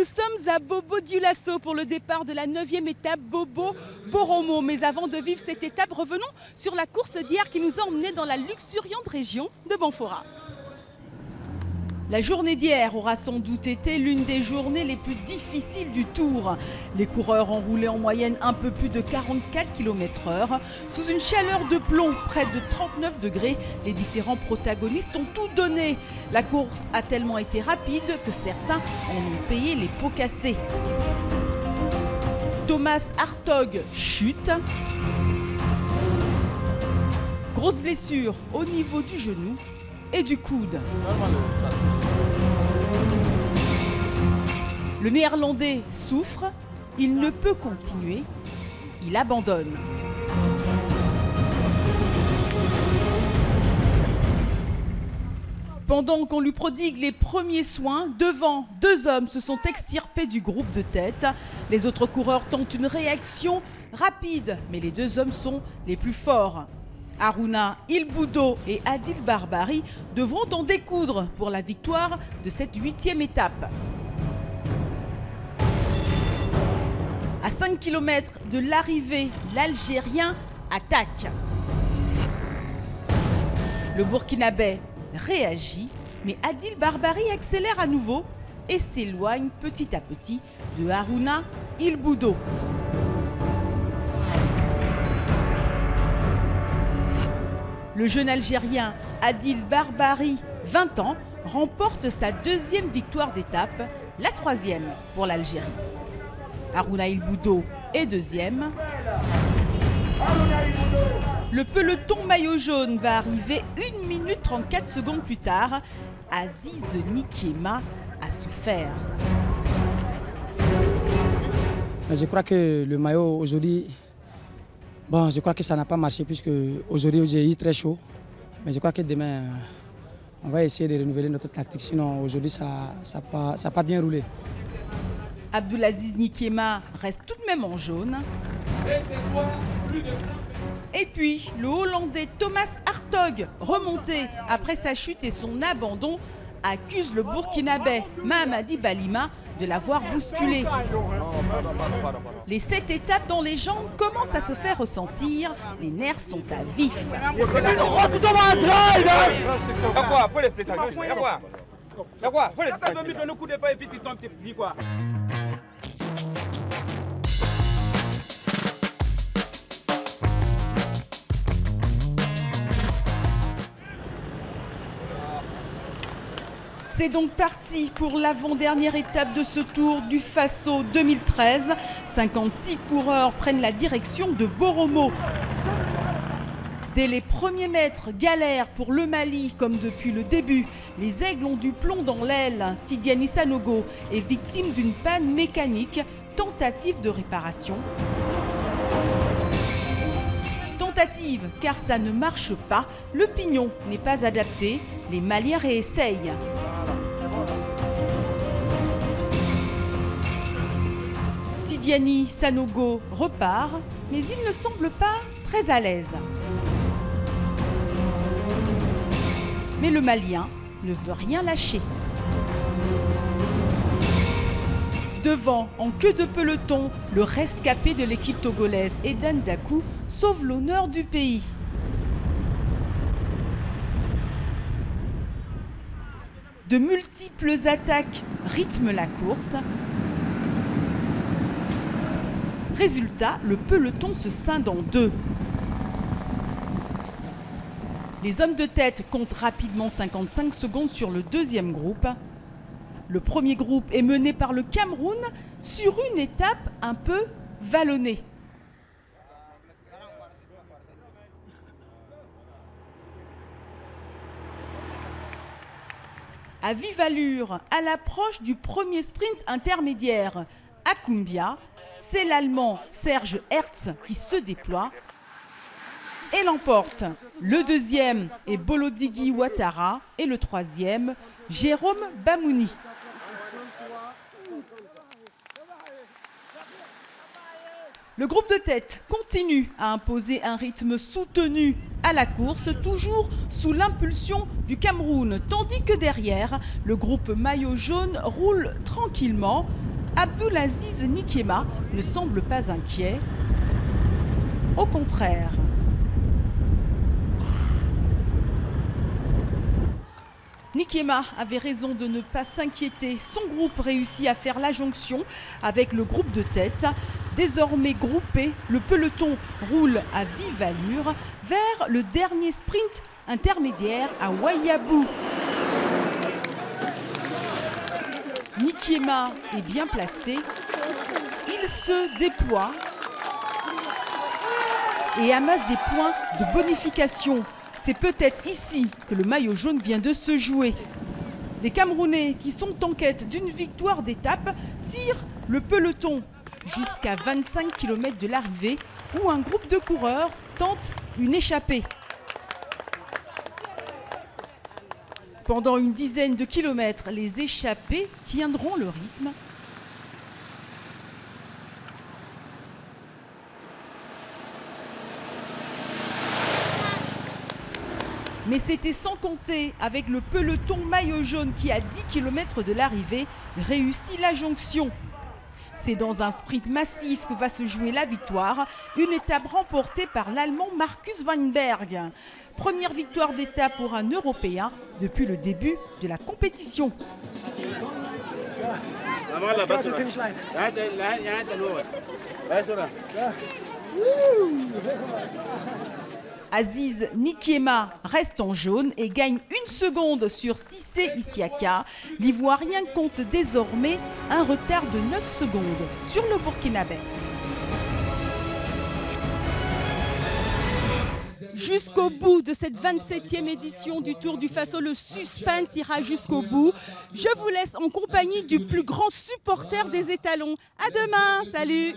sommes à Bobo-Dioulasso pour le départ de la 9e étape Bobo-Boromo. Mais avant de vivre cette étape, revenons sur la course d'hier qui nous a emmenés dans la luxuriante région de Banfora. La journée d'hier aura sans doute été l'une des journées les plus difficiles du Tour. Les coureurs ont roulé en moyenne un peu plus de 44 km/h. Sous une chaleur de plomb près de 39 degrés, les différents protagonistes ont tout donné. La course a tellement été rapide que certains en ont payé les pots cassés. Thomas Hartog chute. Grosse blessure au niveau du genou et du coude. Le Néerlandais souffre, il ne peut continuer, il abandonne. Pendant qu'on lui prodigue les premiers soins, devant, deux hommes se sont extirpés du groupe de tête. Les autres coureurs tentent une réaction rapide, mais les deux hommes sont les plus forts. Harouna Il Boudo et Adil Barbari devront en découdre pour la victoire de cette 8e étape. À 5 km de l'arrivée, l'Algérien attaque. Le Burkinabé réagit, mais Adil Barbari accélère à nouveau et s'éloigne petit à petit de Harouna Il Boudo. Le jeune Algérien Adil Barbari, 20 ans, remporte sa 2e victoire d'étape, la 3e pour l'Algérie. Harouna Il Boudo est 2e. Le peloton maillot jaune va arriver 1 minute 34 secondes plus tard. Aziz Nikiema a souffert. Je crois que le maillot aujourd'hui, je crois que ça n'a pas marché puisque aujourd'hui j'ai eu très chaud. Mais je crois que demain, on va essayer de renouveler notre tactique. Sinon aujourd'hui ça n'a pas bien roulé. Abdulaziz Nikiema reste tout de même en jaune. Et puis, le Hollandais Thomas Hartog, remonté après sa chute et son abandon, accuse le Burkinabé Mahamadi Balima de l'avoir bousculé. Les 7 étapes dans les jambes commencent à se faire ressentir. Les nerfs sont à vif. C'est donc parti pour l'avant-dernière étape de ce Tour du Faso 2013. 56 coureurs prennent la direction de Boromo. Dès les premiers mètres, galère pour le Mali comme depuis le début. Les aigles ont du plomb dans l'aile. Tidiane Sanogo est victime d'une panne mécanique. Tentative de réparation. Tentative, car ça ne marche pas. Le pignon n'est pas adapté. Les Maliens réessayent. Tidiane Sanogo repart, mais il ne semble pas très à l'aise. Mais le Malien ne veut rien lâcher. Devant, en queue de peloton, le rescapé de l'équipe togolaise Edan Dakou sauve l'honneur du pays. De multiples attaques rythment la course. Résultat, le peloton se scinde en deux. Les hommes de tête comptent rapidement 55 secondes sur le 2e groupe. Le premier groupe est mené par le Cameroun sur une étape un peu vallonnée. À vive allure, à l'approche du premier sprint intermédiaire à Koumbia, c'est l'Allemand Serge Hertz qui se déploie et l'emporte. Le 2e est Bolodigi Ouattara et le 3e, Jérôme Bamouni. Le groupe de tête continue à imposer un rythme soutenu à la course, toujours sous l'impulsion du Cameroun, tandis que derrière, le groupe maillot jaune roule tranquillement. Abdulaziz Nikiema ne semble pas inquiet. Au contraire. Nikiema avait raison de ne pas s'inquiéter. Son groupe réussit à faire la jonction avec le groupe de tête. Désormais groupé, le peloton roule à vive allure vers le dernier sprint intermédiaire à Wayabou. Nikiema est bien placé. Il se déploie et amasse des points de bonification. C'est peut-être ici que le maillot jaune vient de se jouer. Les Camerounais, qui sont en quête d'une victoire d'étape, tirent le peloton jusqu'à 25 km de l'arrivée où un groupe de coureurs tente une échappée. Pendant une dizaine de kilomètres, les échappés tiendront le rythme. Mais c'était sans compter avec le peloton maillot jaune qui, à 10 km de l'arrivée, réussit la jonction. C'est dans un sprint massif que va se jouer la victoire, une étape remportée par l'Allemand Markus Weinberg. Première victoire d'étape pour un Européen depuis le début de la compétition. Aziz Nikiema reste en jaune et gagne 1 seconde sur Cissé Isiaka. L'Ivoirien compte désormais un retard de 9 secondes sur le Burkinabé. Jusqu'au bout de cette 27e édition du Tour du Faso, le suspense ira jusqu'au bout. Je vous laisse en compagnie du plus grand supporter des étalons. À demain, salut!